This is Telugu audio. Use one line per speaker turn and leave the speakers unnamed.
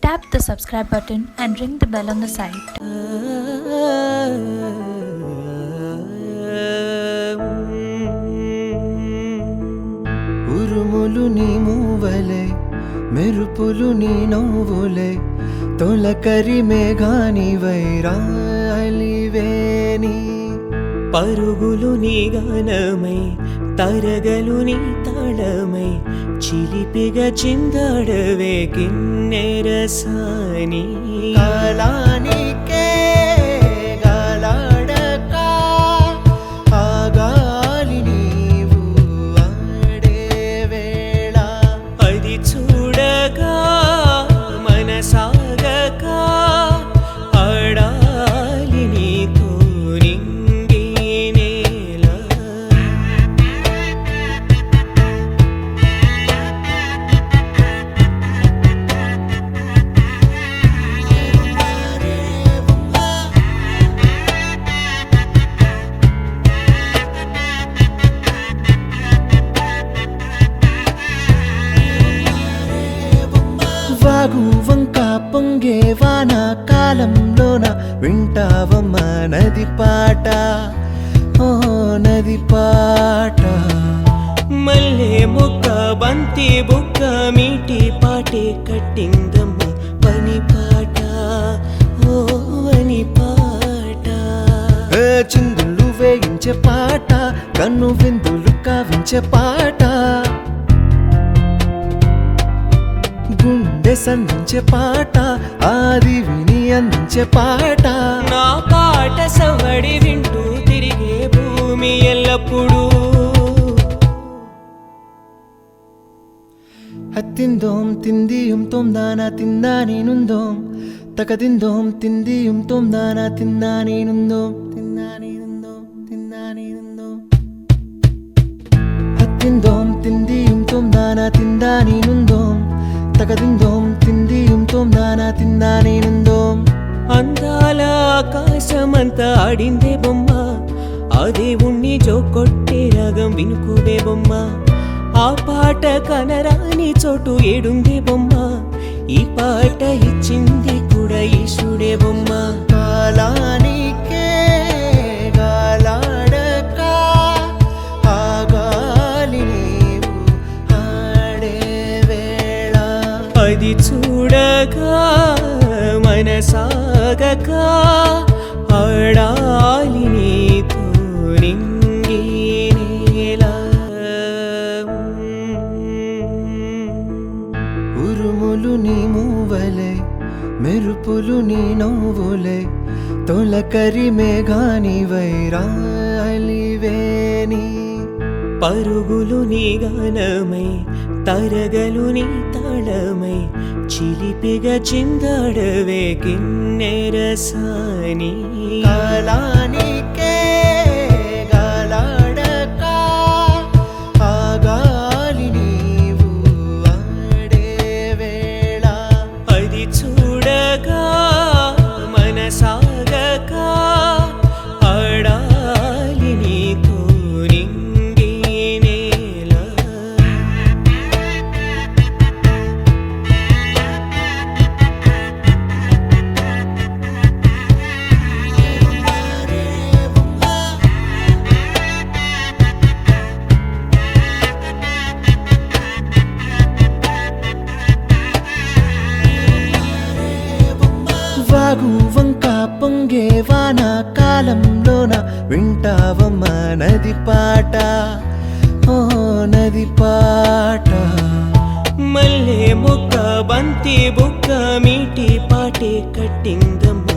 Tap the subscribe button and ring the bell on the side.
ఉరుములు నీ మూవలే మెరుపులు నీ నవ్వులే తొలకరి మేఘాని వైరాలివేని
పరుగులు నీ గానమై తరగలు నీ తాళమై చిలిపిగా చిందాడవే కిన్నెరసాని
కాలానికే గాలాడక ఆగాలి నీవు ఆడే వేళ
అది చూడగా మనసాగక ఆడాలి నీతో నింగి నేల
వాగు వంక పొంగే వాన కాలంలోన వింటావమ్మా నది పాట ఓ నది పాట
మల్లె మొక్క బంతి బుక్క మీటి పాటే కట్టిందమ్మ పని పాట ఓ అని పాట
ఏ చిందులు వేయించే పాట కన్ను విందులు కావించే పాట గుండె సంధించే పాట ఆది విని అందించే పాట
నా పాట సవడి వింటూ తిరిగే భూమి ఎల్లప్పుడూ
హత్తిందోం తిందియుం తొందాన తిందా నేనుందోం తకదిందోం తిందియుం తొందాన తిందా నేనుందోం తిందా నేనుందోం తిందా నేనుందోం హత్తిందోం తిందియుం తొందాన తిందా నేనుందోం తకదిందోం తిందియుం తొందాన తిందా నేనుందోం
అందాల ఆకాశమంతా ఆడిందే బొమ్మ ఆ దేవుణ్ణి జోకొట్టే రాగం వినుకోవే బొమ్మ ఆ పాట కనరాని చోటు ఏడుందే బొమ్మ ఈ పాట ఇచ్చింది కూడా ఈశుడే బొమ్మ
కాలానికే గాలాడక ఆగాలి నీవు ఆడే వేళ
అది చూడగా మనసాగక ఆడాలి నీతో నింగి నేల
ఉరుములు నీ మూవలే మెరుపులు నీ నవ్వులే తొలకరి మేఘాని వైరాలివేని
పరుగులు నీ గానమై తరగలు నీ తాళమై చిలిపిగా చిందాడవే కిన్నెరసాని
కాలానికే గాలాడక ఆగాలి నీవు ఆడే వేళ
అది చూడగా మనసాగక ఆడాలి నీతో నింగి నేల
వాగు వంక పొంగే వాన కాలంలోన వింటావమ్మా నది పాట ఓ నది పాట
మల్లె మొక్క బంతి బుక్క మీటి పాటే కట్టిందమ్మ